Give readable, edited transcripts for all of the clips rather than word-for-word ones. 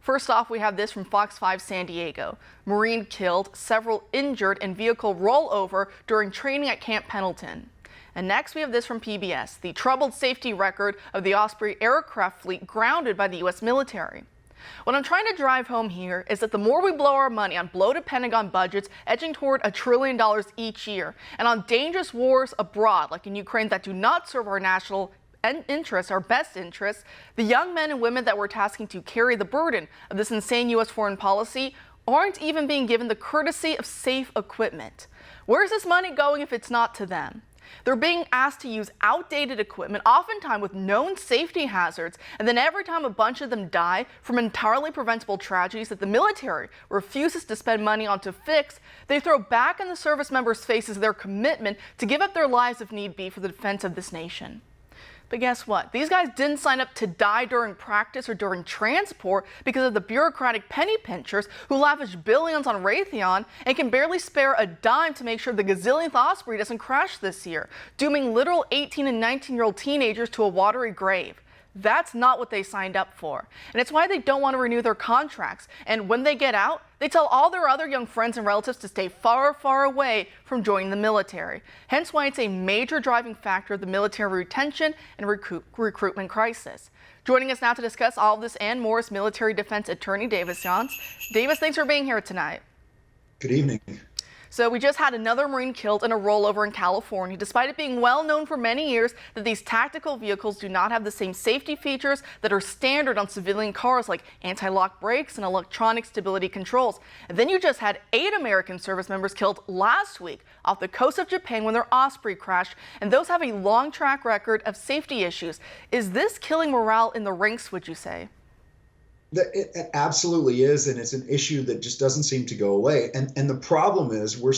First off, we have this from Fox 5 San Diego. Marine killed, several injured in vehicle rollover during training at Camp Pendleton. And next we have this from PBS, the troubled safety record of the Osprey aircraft fleet grounded by the U.S. military. What I'm trying to drive home here is that the more we blow our money on bloated Pentagon budgets edging toward $1 trillion each year, and on dangerous wars abroad like in Ukraine that do not serve our national interests, our best interests, the young men and women that we're tasking to carry the burden of this insane U.S. foreign policy aren't even being given the courtesy of safe equipment. Where's this money going if it's not to them? They're being asked to use outdated equipment, oftentimes with known safety hazards, and then every time a bunch of them die from entirely preventable tragedies that the military refuses to spend money on to fix, they throw back in the service members' faces their commitment to give up their lives if need be for the defense of this nation. But guess what? These guys didn't sign up to die during practice or during transport because of the bureaucratic penny pinchers who lavish billions on Raytheon and can barely spare a dime to make sure the gazillionth Osprey doesn't crash this year, dooming literal 18 and 19-year-old teenagers to a watery grave. That's not what they signed up for. And it's why they don't want to renew their contracts. And when they get out, they tell all their other young friends and relatives to stay far, far away from joining the military. Hence why it's a major driving factor of the military retention and recruitment crisis. Joining us now to discuss all of this and more is military defense attorney Davis Johns. Davis, thanks for being here tonight. Good evening. So we just had another Marine killed in a rollover in California, despite it being well known for many years that these tactical vehicles do not have the same safety features that are standard on civilian cars like anti-lock brakes and electronic stability controls. And then you just had 8 American service members killed last week off the coast of Japan when their Osprey crashed, and those have a long track record of safety issues. Is this killing morale in the ranks, would you say? It absolutely is, and it's an issue that just doesn't seem to go away. And the problem is we're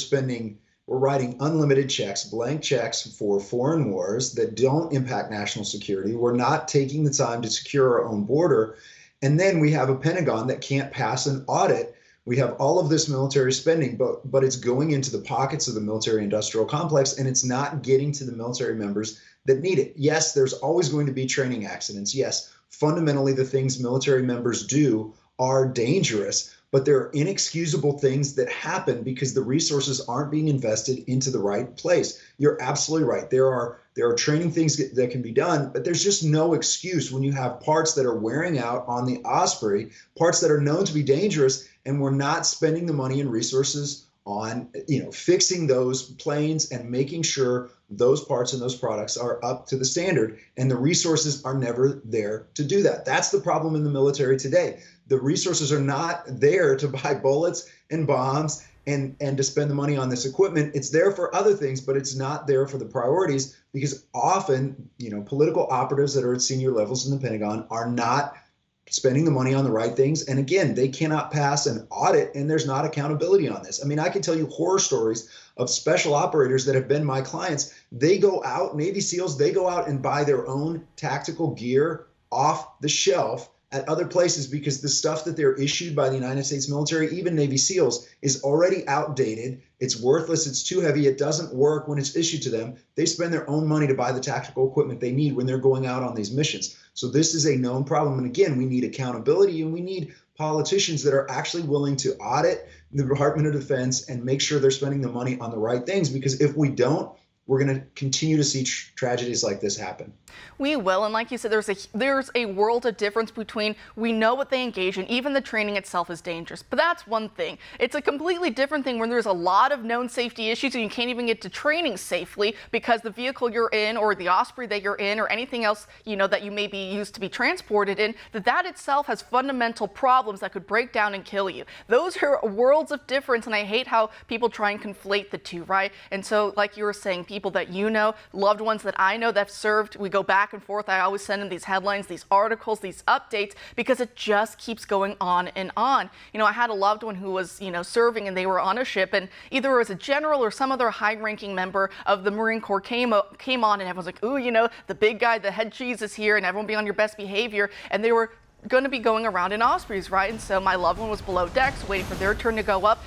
writing unlimited checks, blank checks for foreign wars that don't impact national security. We're not taking the time to secure our own border. And then we have a Pentagon that can't pass an audit. We have all of this military spending, but it's going into the pockets of the military industrial complex, and it's not getting to the military members that need it. Yes, there's always going to be training accidents. Yes, fundamentally, the things military members do are dangerous, but there are inexcusable things that happen because the resources aren't being invested into the right place. You're absolutely right. There are training things that can be done, but there's just no excuse when you have parts that are wearing out on the Osprey, parts that are known to be dangerous, and we're not spending the money and resources on fixing those planes and making sure those parts and those products are up to the standard, and the resources are never there to do that. That's the problem in the military today. The resources are not there to buy bullets and bombs and to spend the money on this equipment. It's there for other things, but it's not there for the priorities because often, political operatives that are at senior levels in the Pentagon are not spending the money on the right things. And again, they cannot pass an audit, and there's not accountability on this. I mean, I can tell you horror stories of special operators that have been my clients. They go out, Navy SEALs, they go out and buy their own tactical gear off the shelf at other places because the stuff that they're issued by the United States military, even Navy SEALs, is already outdated. It's worthless. It's too heavy. It doesn't work when it's issued to them. They spend their own money to buy the tactical equipment they need when they're going out on these missions. So this is a known problem. And again, we need accountability, and we need politicians that are actually willing to audit the Department of Defense and make sure they're spending the money on the right things. Because if we don't, we're going to continue to see tragedies like this happen. We will, and like you said, there's a world of difference between we know what they engage in, even the training itself is dangerous, but that's one thing. It's a completely different thing when there's a lot of known safety issues and you can't even get to training safely because the vehicle you're in or the Osprey that you're in or anything else, that you may be used to be transported in, that itself has fundamental problems that could break down and kill you. Those are worlds of difference, and I hate how people try and conflate the two, right? And so, like you were saying, people that loved ones that I know that have served, we go back and forth. I always send them these headlines, these articles, these updates, because it just keeps going on and on. I had a loved one who was, serving, and they were on a ship, and either as a general or some other high-ranking member of the Marine Corps came on, and everyone's like, ooh, the big guy, the head cheese is here, and everyone be on your best behavior, and they were going to be going around in Ospreys, right? And so my loved one was below decks, waiting for their turn to go up.